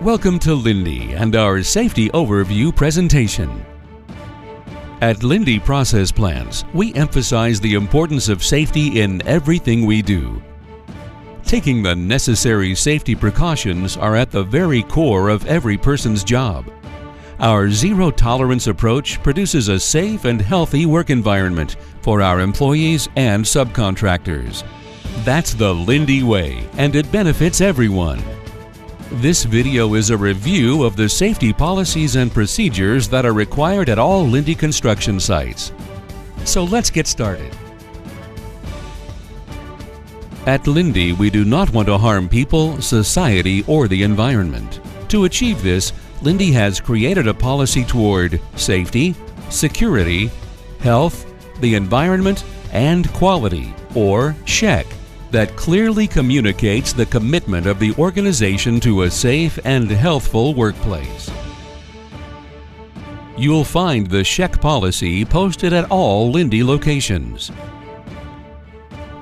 Welcome to Linde and our Safety Overview presentation. At Linde Process Plants, we emphasize the importance of safety in everything we do. Taking the necessary safety precautions are at the very core of every person's job. Our zero-tolerance approach produces a safe and healthy work environment for our employees and subcontractors. That's the Linde way, and it benefits everyone. This video is a review of the safety policies and procedures that are required at all Linde construction sites. So let's get started. At Linde, we do not want to harm people, society, or the environment. To achieve this, Linde has created a policy toward safety, security, health, the environment, and quality, or SHEQ, that clearly communicates the commitment of the organization to a safe and healthful workplace. You'll find the SHEQ policy posted at all Linde locations.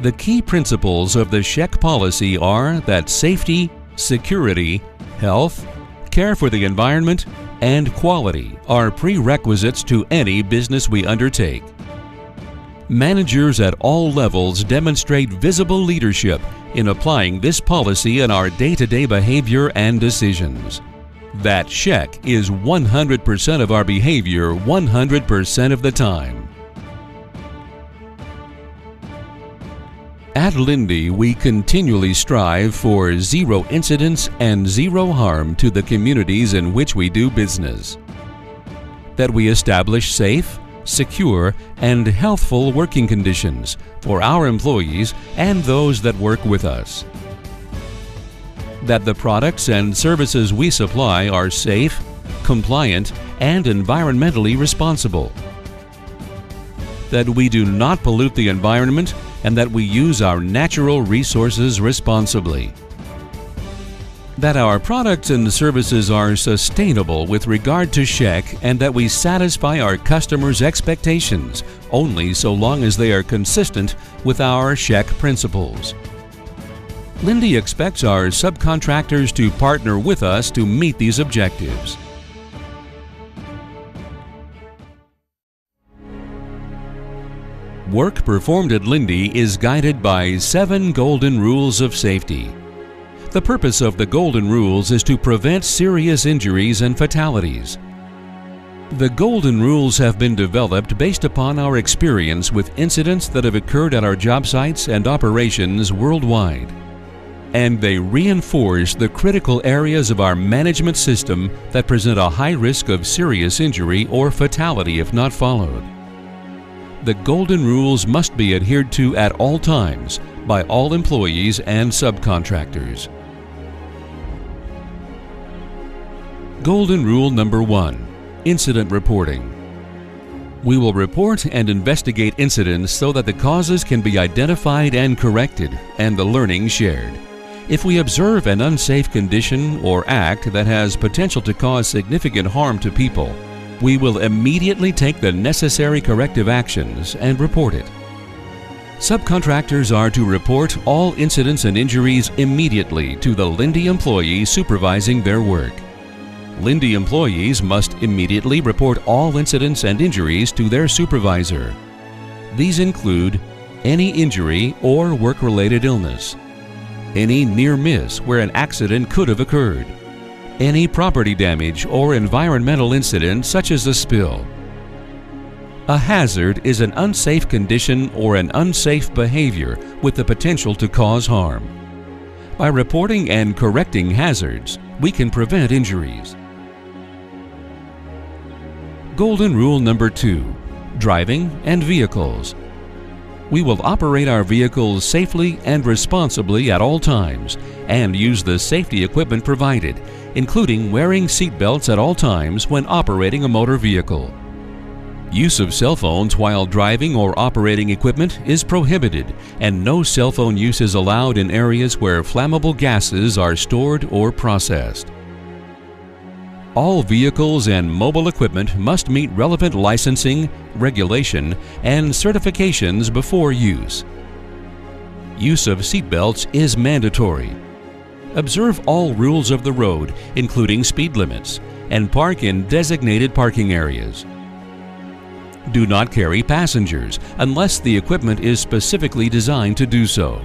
The key principles of the SHEQ policy are that safety, security, health, care for the environment, and quality are prerequisites to any business we undertake. Managers at all levels demonstrate visible leadership in applying this policy in our day-to-day behavior and decisions. That SHEQ is 100% of our behavior 100% of the time. At Linde, we continually strive for zero incidents and zero harm to the communities in which we do business. That we establish safe, secure, and healthful working conditions for our employees and those that work with us. That the products and services we supply are safe, compliant, and environmentally responsible. That we do not pollute the environment and that we use our natural resources responsibly. That our products and services are sustainable with regard to SHEQ and that we satisfy our customers' expectations only so long as they are consistent with our SHEQ principles. Linde expects our subcontractors to partner with us to meet these objectives. Work performed at Linde is guided by 7 golden rules of safety. The purpose of the Golden Rules is to prevent serious injuries and fatalities. The Golden Rules have been developed based upon our experience with incidents that have occurred at our job sites and operations worldwide. And they reinforce the critical areas of our management system that present a high risk of serious injury or fatality if not followed. The Golden Rules must be adhered to at all times by all employees and subcontractors. Golden Rule number 1: Incident reporting. We will report and investigate incidents so that the causes can be identified and corrected and the learning shared. If we observe an unsafe condition or act that has potential to cause significant harm to people, we will immediately take the necessary corrective actions and report it. Subcontractors are to report all incidents and injuries immediately to the Linde employee supervising their work. Linde employees must immediately report all incidents and injuries to their supervisor. These include any injury or work-related illness, any near miss where an accident could have occurred, any property damage or environmental incident such as a spill. A hazard is an unsafe condition or an unsafe behavior with the potential to cause harm. By reporting and correcting hazards, we can prevent injuries. Golden Rule number 2: Driving and vehicles. We will operate our vehicles safely and responsibly at all times and use the safety equipment provided, including wearing seat belts at all times when operating a motor vehicle. Use of cell phones while driving or operating equipment is prohibited, and no cell phone use is allowed in areas where flammable gases are stored or processed. All vehicles and mobile equipment must meet relevant licensing, regulation, and certifications before use. Use of seat belts is mandatory. Observe all rules of the road, including speed limits, and park in designated parking areas. Do not carry passengers unless the equipment is specifically designed to do so.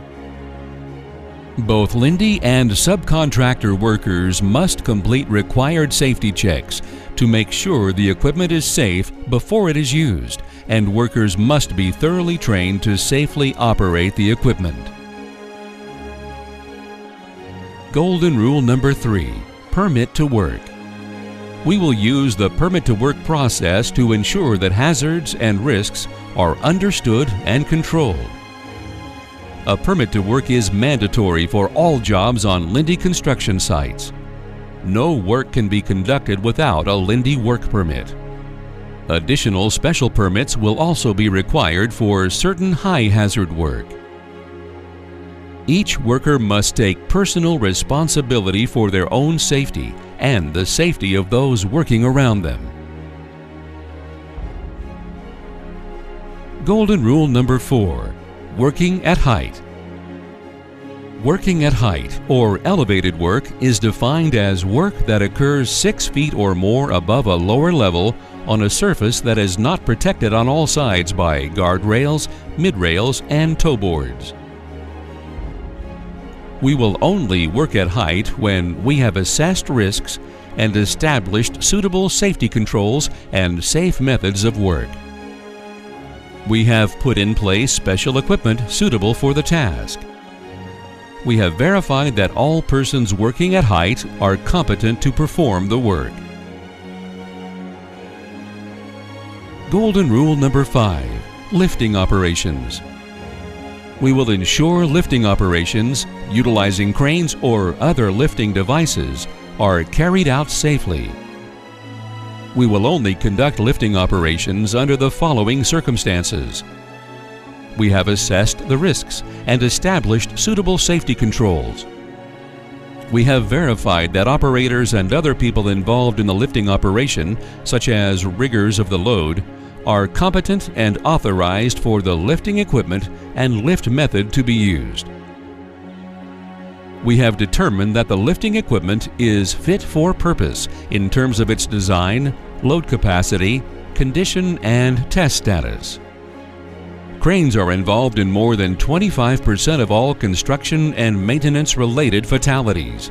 Both linde and subcontractor workers must complete required safety checks to make sure the equipment is safe before it is used, and workers must be thoroughly trained to safely operate the equipment. Golden rule number 3: permit to work. We will use the permit to work process to ensure that hazards and risks are understood and controlled. A permit to work is mandatory for all jobs on linde construction sites. No work can be conducted without a linde work permit. Additional special permits will also be required for certain high-hazard work. Each worker must take personal responsibility for their own safety and the safety of those working around them. Golden rule number 4: working at height. Working at height, or elevated work, is defined as work that occurs 6 feet or more above a lower level on a surface that is not protected on all sides by guardrails, midrails, and toe boards. We will only work at height when we have assessed risks and established suitable safety controls and safe methods of work. We have put in place special equipment suitable for the task. We have verified that all persons working at height are competent to perform the work. Golden rule number 5: lifting operations. We will ensure lifting operations, utilizing cranes or other lifting devices, are carried out safely. We will only conduct lifting operations under the following circumstances. We have assessed the risks and established suitable safety controls. We have verified that operators and other people involved in the lifting operation, such as riggers of the load, are competent and authorized for the lifting equipment and lift method to be used. We have determined that the lifting equipment is fit for purpose in terms of its design, load capacity, condition, and test status. Cranes are involved in more than 25% of all construction and maintenance-related fatalities.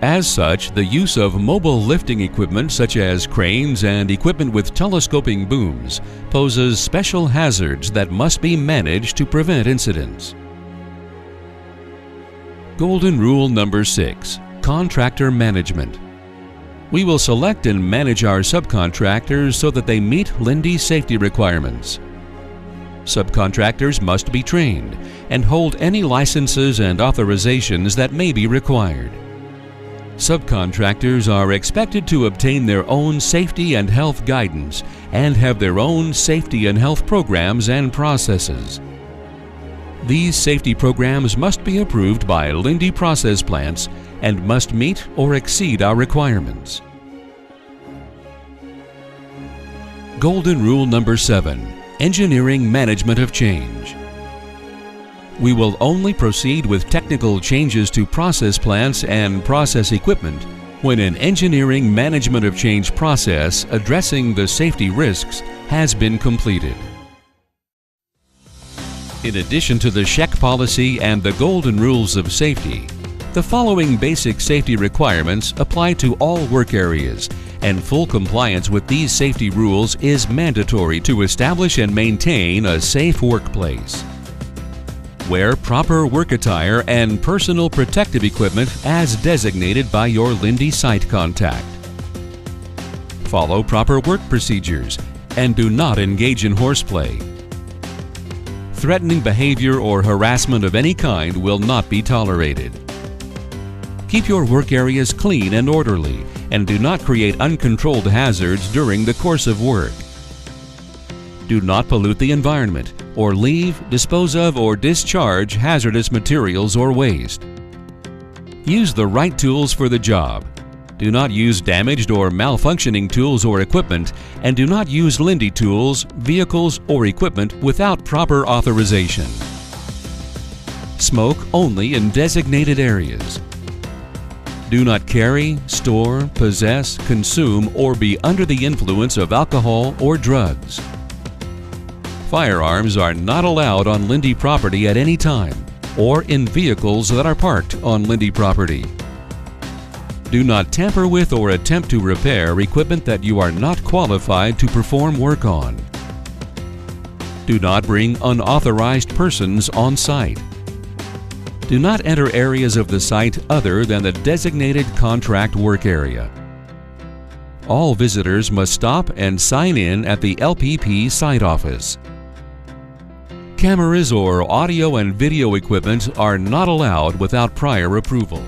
As such, the use of mobile lifting equipment such as cranes and equipment with telescoping booms poses special hazards that must be managed to prevent incidents. Golden rule number 6: contractor management. We will select and manage our subcontractors so that they meet linde safety requirements. Subcontractors must be trained and hold any licenses and authorizations that may be required. Subcontractors are expected to obtain their own safety and health guidance and have their own safety and health programs and processes. These safety programs must be approved by linde process plants and must meet or exceed our requirements. Golden rule number 7: engineering management of change. We will only proceed with technical changes to process plants and process equipment when an engineering management of change process addressing the safety risks has been completed. In addition to the SHEC policy and the golden rules of safety, the following basic safety requirements apply to all work areas, and full compliance with these safety rules is mandatory to establish and maintain a safe workplace. Wear proper work attire and personal protective equipment as designated by your linde site contact. Follow proper work procedures and do not engage in horseplay. Threatening behavior or harassment of any kind will not be tolerated. Keep your work areas clean and orderly, and do not create uncontrolled hazards during the course of work. Do not pollute the environment or leave, dispose of, or discharge hazardous materials or waste. Use the right tools for the job. Do not use damaged or malfunctioning tools or equipment, and do not use linde tools, vehicles, or equipment without proper authorization. Smoke only in designated areas. Do not carry, store, possess, consume, or be under the influence of alcohol or drugs. Firearms are not allowed on linde property at any time or in vehicles that are parked on linde property. Do not tamper with or attempt to repair equipment that you are not qualified to perform work on. Do not bring unauthorized persons on site. Do not enter areas of the site other than the designated contract work area. All visitors must stop and sign in at the LPP site office. Cameras or audio and video equipment are not allowed without prior approval.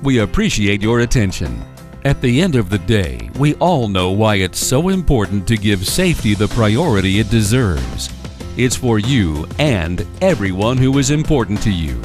We appreciate your attention. At the end of the day, we all know why it's so important to give safety the priority it deserves. It's for you and everyone who is important to you.